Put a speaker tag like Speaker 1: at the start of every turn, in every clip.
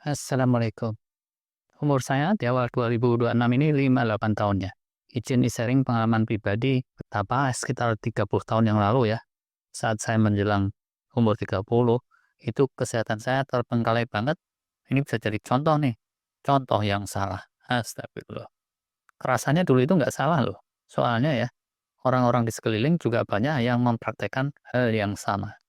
Speaker 1: Assalamualaikum. Umur saya di awal 2026 ini 58 tahun ya. Izin sharing pengalaman pribadi betapa sekitar 30 tahun yang lalu ya, saat saya menjelang umur 30, itu kesehatan saya terbengkalai banget. Ini bisa jadi contoh nih, contoh yang salah. Astagfirullah. Kerasanya dulu itu nggak salah loh. Soalnya ya, orang-orang di sekeliling juga banyak yang mempraktekkan hal yang sama.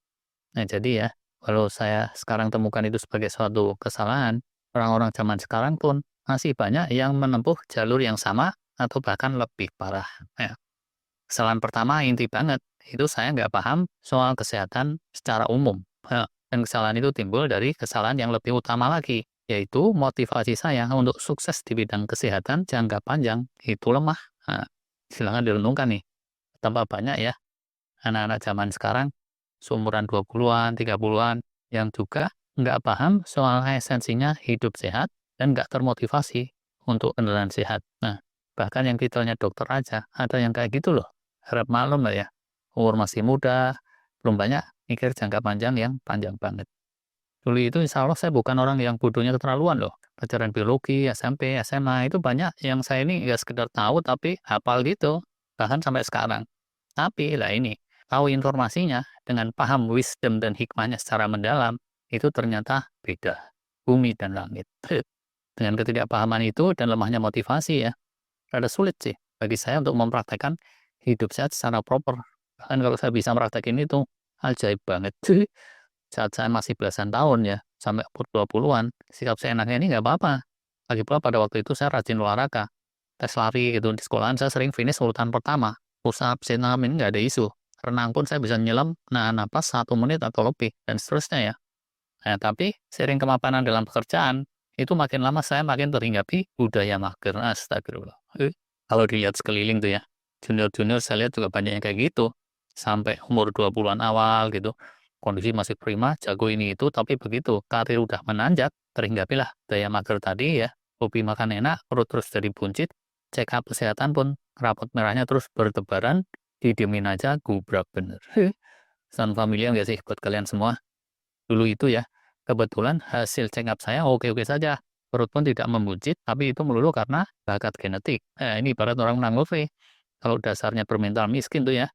Speaker 1: Nah, jadi ya, kalau saya sekarang temukan itu sebagai suatu kesalahan, orang-orang zaman sekarang pun masih banyak yang menempuh jalur yang sama atau bahkan lebih parah. Ya, kesalahan pertama inti banget, itu saya nggak paham soal kesehatan secara umum. Ya, dan kesalahan itu timbul dari kesalahan yang lebih utama lagi, yaitu motivasi saya untuk sukses di bidang kesehatan jangka panjang itu lemah. Nah, silakan direnungkan nih, tambah banyak ya anak-anak zaman sekarang, seumuran 20-an, 30-an, yang juga nggak paham soal esensinya hidup sehat dan nggak termotivasi untuk beneran sehat. Nah, bahkan yang titelnya dokter aja, ada yang kayak gitu loh. Harap maklum lah ya, umur masih muda, belum banyak mikir jangka panjang yang panjang banget. Dulu itu insya Allah saya bukan orang yang bodohnya keterlaluan loh. Pelajaran biologi, SMP, SMA, itu banyak yang saya ini nggak sekedar tahu tapi hafal gitu. Bahkan sampai sekarang. Tapi lah ini, tahu informasinya dengan paham wisdom dan hikmahnya secara mendalam, itu ternyata beda. Bumi dan langit. Dengan ketidakpahaman itu dan lemahnya motivasi ya, rada sulit sih bagi saya untuk mempraktekkan hidup sehat secara proper. Bahkan kalau saya bisa mempraktekin itu, ajaib banget. Saat saya masih belasan tahun ya, sampai umur 20-an, sikap saya enaknya ini nggak apa-apa. Lagi pula pada waktu itu saya rajin olahraga. Tes lari gitu, di sekolahan saya sering finish urutan pertama. Push up, sit up, ini nggak ada isu. Renang pun saya bisa nyelam, nahan napas 1 menit atau lebih, dan seterusnya ya. Nah, tapi sering kemapanan dalam pekerjaan, itu makin lama saya makin terhinggapi budaya mager. Astagfirullah. Kalau dilihat sekeliling tuh ya, junior-junior saya lihat juga banyak yang kayak gitu. Sampai umur 20-an awal gitu, kondisi masih prima, jago ini itu, tapi begitu karir udah menanjak, terhinggapilah daya mager tadi ya, hobi makan enak, perut terus jadi buncit, check up kesehatan pun rapot merahnya terus bertebaran, didiemin aja gubrak bener. Sound familiar nggak sih buat kalian semua? Dulu itu ya, kebetulan hasil check up saya oke-oke saja. Perut pun tidak membuncit, tapi itu melulu karena bakat genetik. Ini ibarat orang menang lotre. Kalau dasarnya bermental miskin tuh ya,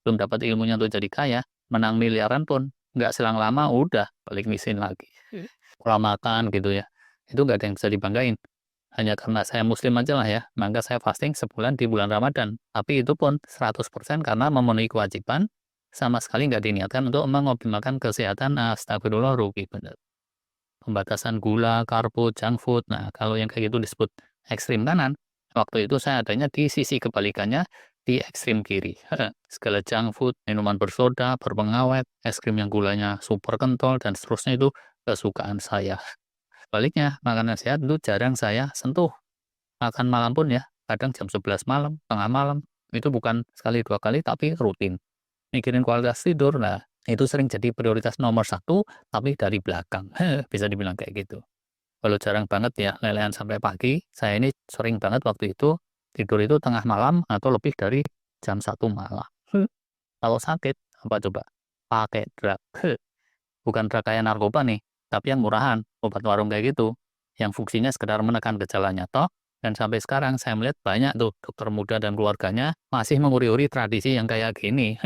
Speaker 1: belum dapat ilmunya untuk jadi kaya, menang miliaran pun nggak selang lama udah balik miskin lagi. Pola makan gitu ya, itu nggak ada yang bisa dibanggain. Hanya karena saya muslim aja lah ya, maka saya fasting sebulan di bulan Ramadan. Tapi itu pun 100% karena memenuhi kewajiban, sama sekali nggak diniatkan untuk mengoptimalkan kesehatan. Astagfirullah, rugi bener. Pembatasan gula, karbo, junk food. Nah, kalau yang kayak gitu disebut ekstrim kanan. Waktu itu saya adanya di sisi kebalikannya, di ekstrim kiri. Segala junk food, minuman bersoda, berpengawet, es krim yang gulanya super kental, dan seterusnya itu kesukaan saya. Sebaliknya, makanan sehat itu jarang saya sentuh. Makan malam pun ya, kadang jam 11 malam, tengah malam, itu bukan sekali 2 kali, tapi rutin. Mikirin kualitas tidur, nah itu sering jadi prioritas nomor satu, tapi dari belakang. Bisa dibilang kayak gitu. Kalau jarang banget ya lelehan sampai pagi, saya ini sering banget waktu itu tidur itu tengah malam atau lebih dari jam 1 malam. Kalau sakit, apa coba? Pakai drug. Bukan drug kayak narkoba nih, tapi yang murahan, obat warung kayak gitu. Yang fungsinya sekedar menekan gejalanya toh, dan sampai sekarang saya melihat banyak tuh dokter muda dan keluarganya masih menguri-uri tradisi yang kayak gini.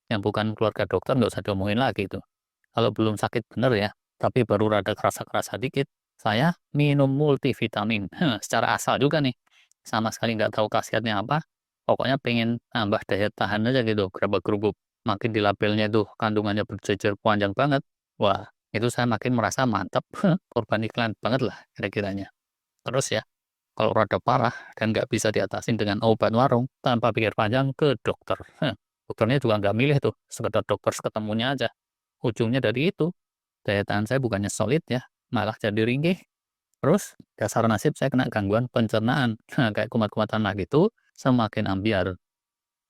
Speaker 1: Yang bukan keluarga dokter nggak usah diomongin lagi tuh. Kalau belum sakit bener ya, tapi baru rada kerasa-kerasa dikit, saya minum multivitamin. Secara asal juga nih. Sama sekali nggak tahu khasiatnya apa. Pokoknya pengen nambah daya tahan aja gitu, gerabak-gerubuk. Makin di labelnya itu kandungannya berjejer panjang banget. Wah, itu saya makin merasa mantap. Korban iklan banget lah kira-kiranya. Terus ya, kalau rada parah dan nggak bisa diatasin dengan obat warung, tanpa pikir panjang ke dokter. Dokternya juga nggak milih tuh, sekedar dokter seketemunya aja. Ujungnya dari itu, daya tahan saya bukannya solid ya, malah jadi ringkih. Terus, dasar nasib saya kena gangguan pencernaan. Kayak kumat-kumat tanah gitu, semakin ambiar.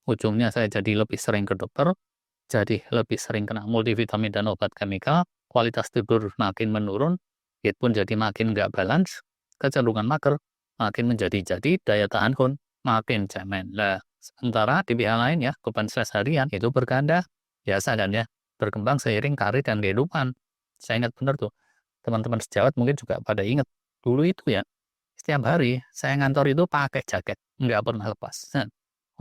Speaker 1: Ujungnya saya jadi lebih sering ke dokter, jadi lebih sering kena multivitamin dan obat kemikal, kualitas tidur makin menurun, diet pun jadi makin nggak balance, kecenderungan mager, makin menjadi-jadi, daya tahan pun makin cemen. Lah, sementara di pihak lain ya, beban stres harian itu berganda, biasa kan ya, berkembang seiring karir dan kehidupan. Saya ingat benar tuh, Teman-teman sejawat mungkin juga pada ingat, dulu itu ya, setiap hari saya ngantor itu pakai jaket, nggak pernah lepas.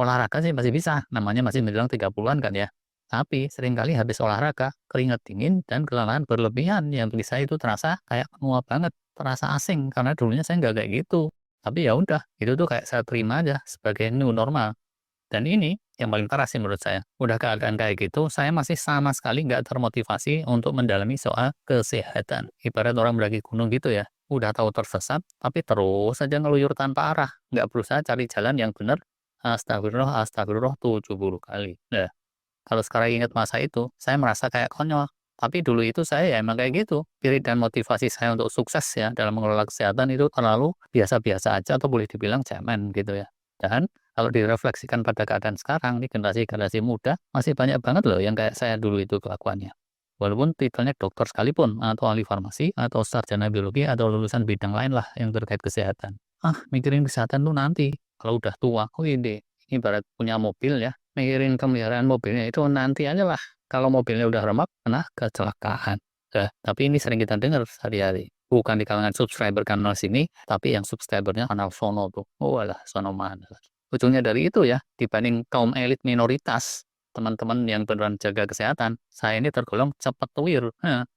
Speaker 1: Olahraga sih masih bisa, namanya masih menjelang 30-an kan ya. Tapi seringkali habis olahraga, keringat dingin dan kelelahan berlebihan yang bisa itu terasa kayak menguap banget, terasa asing karena dulunya saya nggak kayak gitu. Tapi ya udah, itu tuh kayak saya terima aja sebagai new normal. Dan ini yang paling parah sih menurut saya. Udah keadaan kayak gitu, saya masih sama sekali nggak termotivasi untuk mendalami soal kesehatan. Ibarat orang mendaki gunung gitu ya. Udah tahu tersesat, tapi terus saja ngeluyur tanpa arah. Nggak berusaha cari jalan yang benar. Astagfirullah, astagfirullah 70 kali. Nah, kalau sekarang ingat masa itu, saya merasa kayak konyol. Tapi dulu itu saya ya emang kayak gitu. Spirit dan motivasi saya untuk sukses ya dalam mengelola kesehatan itu terlalu biasa-biasa aja atau boleh dibilang cemen gitu ya. Dan kalau direfleksikan pada keadaan sekarang, nih generasi-generasi muda masih banyak banget loh yang kayak saya dulu itu kelakuannya. Walaupun titelnya dokter sekalipun, atau ahli farmasi, atau sarjana biologi, atau lulusan bidang lain lah yang terkait kesehatan. Mikirin kesehatan tuh nanti, kalau udah tua, oh ini ibarat punya mobil ya, mikirin pemeliharaan mobilnya itu nanti aja lah. Kalau mobilnya udah remak, kena kecelakaan. Tapi ini sering kita dengar sehari-hari. Bukan di kalangan subscriber kanal sini, tapi yang subscribernya kanal sono tuh. Oh alah, sono mana. Ujungnya dari itu ya, dibanding kaum elit minoritas, teman-teman yang beneran jaga kesehatan, saya ini tergolong cepat tuwir.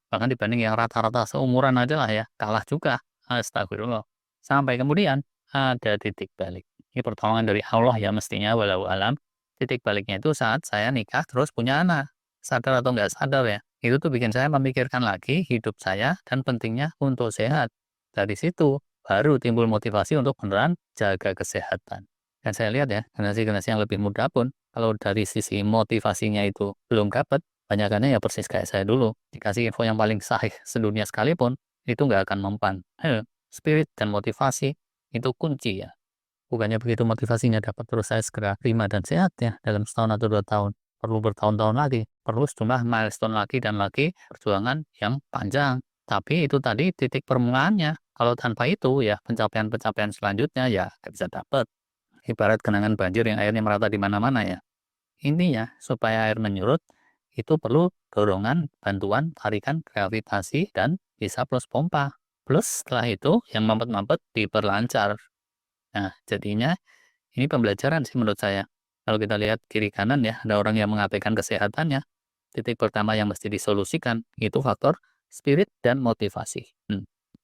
Speaker 1: Bahkan dibanding yang rata-rata seumuran aja lah ya, kalah juga. Astagfirullah. Sampai kemudian ada titik balik. Ini pertolongan dari Allah ya mestinya, walau alam. Titik baliknya itu saat saya nikah terus punya anak. Sadar atau nggak sadar ya, itu tuh bikin saya memikirkan lagi hidup saya dan pentingnya untuk sehat. Dari situ baru timbul motivasi untuk beneran jaga kesehatan. Dan saya lihat ya, generasi-generasi yang lebih muda pun, kalau dari sisi motivasinya itu belum dapat, banyakannya ya persis kayak saya dulu. Dikasih info yang paling sahih sedunia sekalipun, itu nggak akan mempan. Spirit dan motivasi itu kunci ya. Bukannya begitu motivasinya dapat terus saya segera prima dan sehat ya dalam setahun atau 2 tahun. Perlu bertahun-tahun lagi, perlu sejumlah milestone lagi dan lagi perjuangan yang panjang. Tapi itu tadi titik permulaannya. Kalau tanpa itu ya pencapaian-pencapaian selanjutnya ya nggak bisa dapat. Ibarat genangan banjir yang airnya merata di mana-mana ya. Intinya, supaya air menyurut, itu perlu dorongan, bantuan, tarikan, gravitasi, dan bisa plus pompa. Plus setelah itu, yang mampet-mampet diperlancar. Nah, jadinya ini pembelajaran sih menurut saya. Kalau kita lihat kiri kanan ya, ada orang yang mengabaikan kesehatannya. Titik pertama yang mesti disolusikan, itu faktor spirit dan motivasi.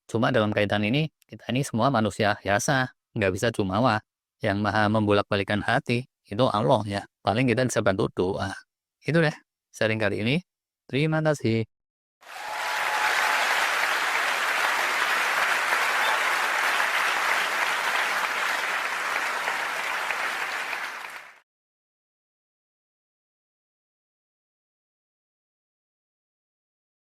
Speaker 1: Cuma dalam kaitan ini, kita ini semua manusia biasa, nggak bisa jumawa. Yang maha membolak-balikan hati, itu Allah ya. Paling kita bisa bantu doa. Itu deh, sharing kali ini. Terima kasih.